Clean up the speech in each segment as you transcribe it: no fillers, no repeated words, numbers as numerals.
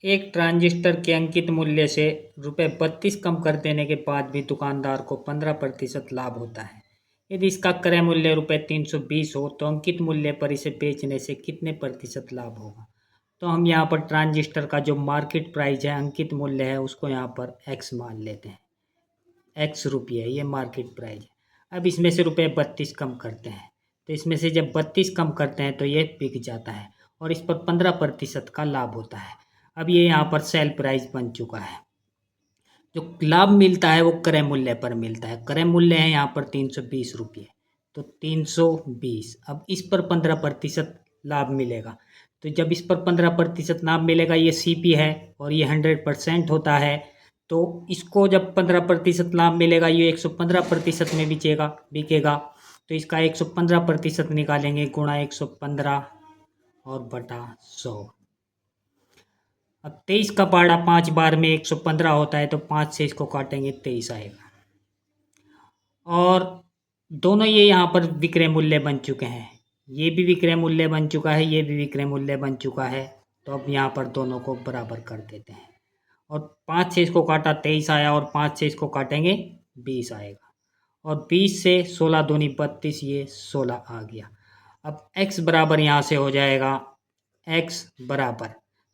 एक ट्रांजिस्टर के अंकित मूल्य से ₹32 कम कर देने के बाद भी दुकानदार को 15% लाभ होता है। यदि इसका क्रय मूल्य ₹320 हो तो अंकित मूल्य पर इसे बेचने से कितने प्रतिशत लाभ होगा। तो हम यहाँ पर ट्रांजिस्टर का जो मार्केट प्राइस है, अंकित मूल्य है, उसको यहाँ पर x मान लेते हैं। x रुपये है, ये मार्केट प्राइस है। अब इसमें से ₹32 कम करते हैं, तो इसमें से जब 32 कम करते हैं तो ये बिक जाता है और इस पर 15% का लाभ होता है। अब ये यहाँ पर सेल प्राइस बन चुका है। जो लाभ मिलता है वो क्रय मूल्य पर मिलता है। क्रय मूल्य है यहाँ पर ₹320, तो 320। अब इस पर 15% लाभ मिलेगा, तो जब इस पर 15% लाभ मिलेगा, ये CP है और ये 100% होता है, तो इसको जब 15% लाभ मिलेगा, ये 115% में बिकेगा। तो इसका 115% निकालेंगे, गुणा 115 और बटा 100। अब 23 का पाड़ा 5 बार में 115 होता है, तो 5 से इसको काटेंगे, 23 आएगा। और दोनों ये यहाँ पर विक्रय मूल्य बन चुके हैं। ये भी विक्रय मूल्य बन चुका है, ये भी विक्रय मूल्य बन चुका है। तो अब यहाँ पर दोनों को बराबर कर देते हैं और 5 से इसको काटा, 23 आया, और 5 से इसको काटेंगे, 20 आएगा। और 20 से 16 दूनी 32, ये 16 आ गया। अब x बराबर यहाँ से हो जाएगा, x बराबर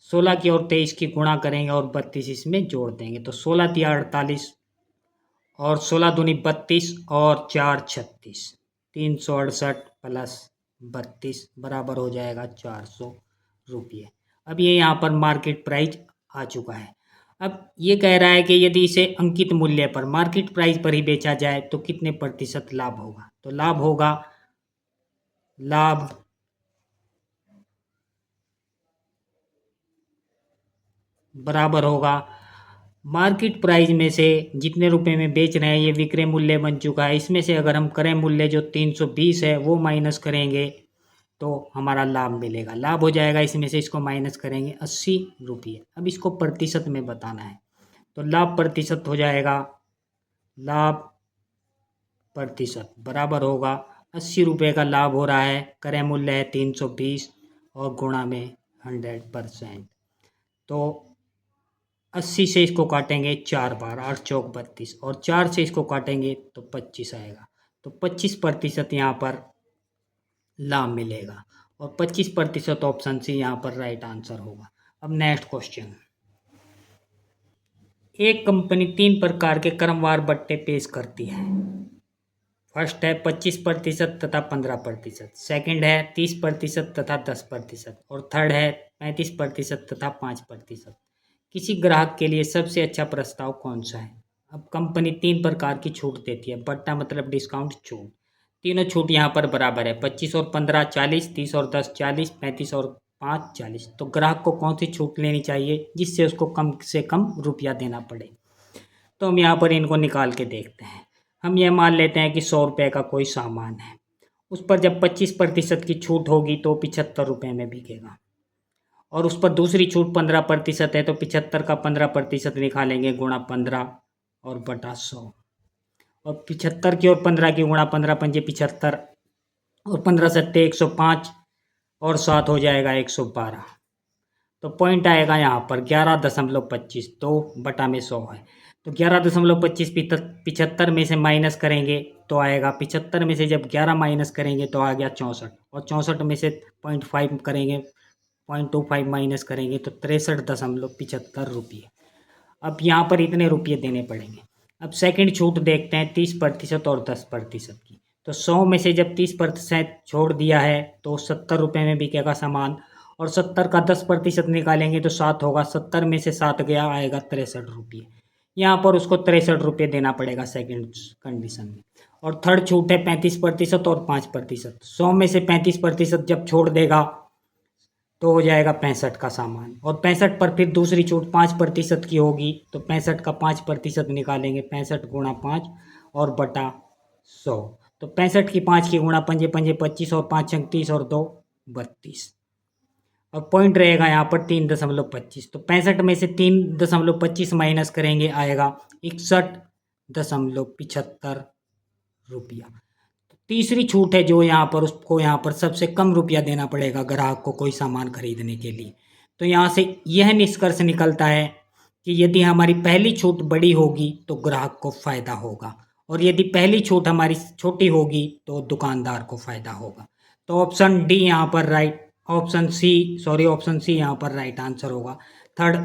16 की और 23 की गुणा करेंगे और 32 इसमें जोड़ देंगे, तो 16 तिया 48 और 16 दूनी 32 और 4 36, 368 प्लस 32 बराबर हो जाएगा ₹400। अब ये यहाँ पर मार्केट प्राइस आ चुका है। अब ये कह रहा है कि यदि इसे अंकित मूल्य पर, मार्केट प्राइस पर ही बेचा जाए तो कितने प्रतिशत लाभ होगा। तो लाभ बराबर होगा मार्केट प्राइस में से जितने रुपए में बेच रहे हैं, ये विक्रय मूल्य बन चुका है, इसमें से अगर हम क्रय मूल्य जो 320 है वो माइनस करेंगे तो हमारा लाभ मिलेगा। लाभ हो जाएगा, इसमें से इसको माइनस करेंगे, ₹80। अब इसको प्रतिशत में बताना है, तो लाभ प्रतिशत हो जाएगा, लाभ प्रतिशत बराबर होगा ₹80 का लाभ हो रहा है, क्रय मूल्य है 320 और गुणा में 100%। तो 80 से इसको काटेंगे 4 बार, 8 चौक 32, और 4 से इसको काटेंगे तो 25 आएगा। तो 25% यहाँ पर लाभ मिलेगा और 25% ऑप्शन सी यहाँ पर राइट आंसर होगा। अब नेक्स्ट क्वेश्चन। एक कंपनी 3 प्रकार के क्रमवार बट्टे पेश करती है। फर्स्ट है 25% तथा 15%, सेकंड है 30% तथा 10%, और थर्ड है 35% तथा 5%। किसी ग्राहक के लिए सबसे अच्छा प्रस्ताव कौन सा है। अब कंपनी 3 प्रकार की छूट देती है, बट्टा मतलब डिस्काउंट छूट। तीनों छूट यहाँ पर बराबर है, 25 और 15 40, 30 और 10 40, 35 और 5 40। तो ग्राहक को कौन सी छूट लेनी चाहिए जिससे उसको कम से कम रुपया देना पड़े। तो हम यहाँ पर इनको निकाल के देखते हैं। हम ये मान लेते हैं कि ₹100 का कोई सामान है, उस पर जब 25% की छूट होगी तो ₹75 में बिकेगा, और उस पर दूसरी छूट 15% है, तो 75 का 15% निकालेंगे, गुणा 15 और बटा 100। और 75 की और 15 की गुणा 15 पंजे 75 और 15 सत्ते 105 और 7 हो जाएगा 112। तो पॉइंट आएगा यहाँ पर 11.25, तो बटा में 100 है, तो 11.25 75 में से माइनस करेंगे तो आएगा 75 में से जब 11 माइनस करेंगे तो आ गया 64, और 64 में से 0.5 करेंगे, 0.25 माइनस करेंगे तो ₹63.75। अब यहाँ पर इतने रुपये देने पड़ेंगे। अब सेकंड छूट देखते हैं 30% और 10% की। तो 100 में से जब 30% छोड़ दिया है तो ₹70 में बिकेगा सामान, और 70 का 10% निकालेंगे तो 7 होगा, 70 में से 7 गया, आएगा ₹63। यहाँ पर उसको ₹63 देना पड़ेगा सेकंड कंडीशन में। और थर्ड छूट है 35% और 5%। 100 में से 35% जब छोड़ देगा तो हो जाएगा 65 का सामान, और 65 पर फिर दूसरी छूट 5% की होगी, तो 65 का 5% निकालेंगे, 65 गुणा 5 और बटा 100। तो 65 की 5 की गुणा पंजे पंजे 25 और 5 छंग 30 और 2 32। और पॉइंट रहेगा यहाँ पर 3.25, तो 65 में से 3.25 माइनस करेंगे, आएगा ₹61.75। तीसरी छूट है जो यहाँ पर, उसको यहाँ पर सबसे कम रुपया देना पड़ेगा ग्राहक को कोई सामान खरीदने के लिए। तो यहाँ से यह निष्कर्ष निकलता है कि यदि हमारी पहली छूट बड़ी होगी तो ग्राहक को फायदा होगा, और यदि पहली छूट हमारी छोटी होगी तो दुकानदार को फायदा होगा। तो ऑप्शन डी यहाँ पर राइट, ऑप्शन सी यहाँ पर राइट आंसर होगा। थर्ड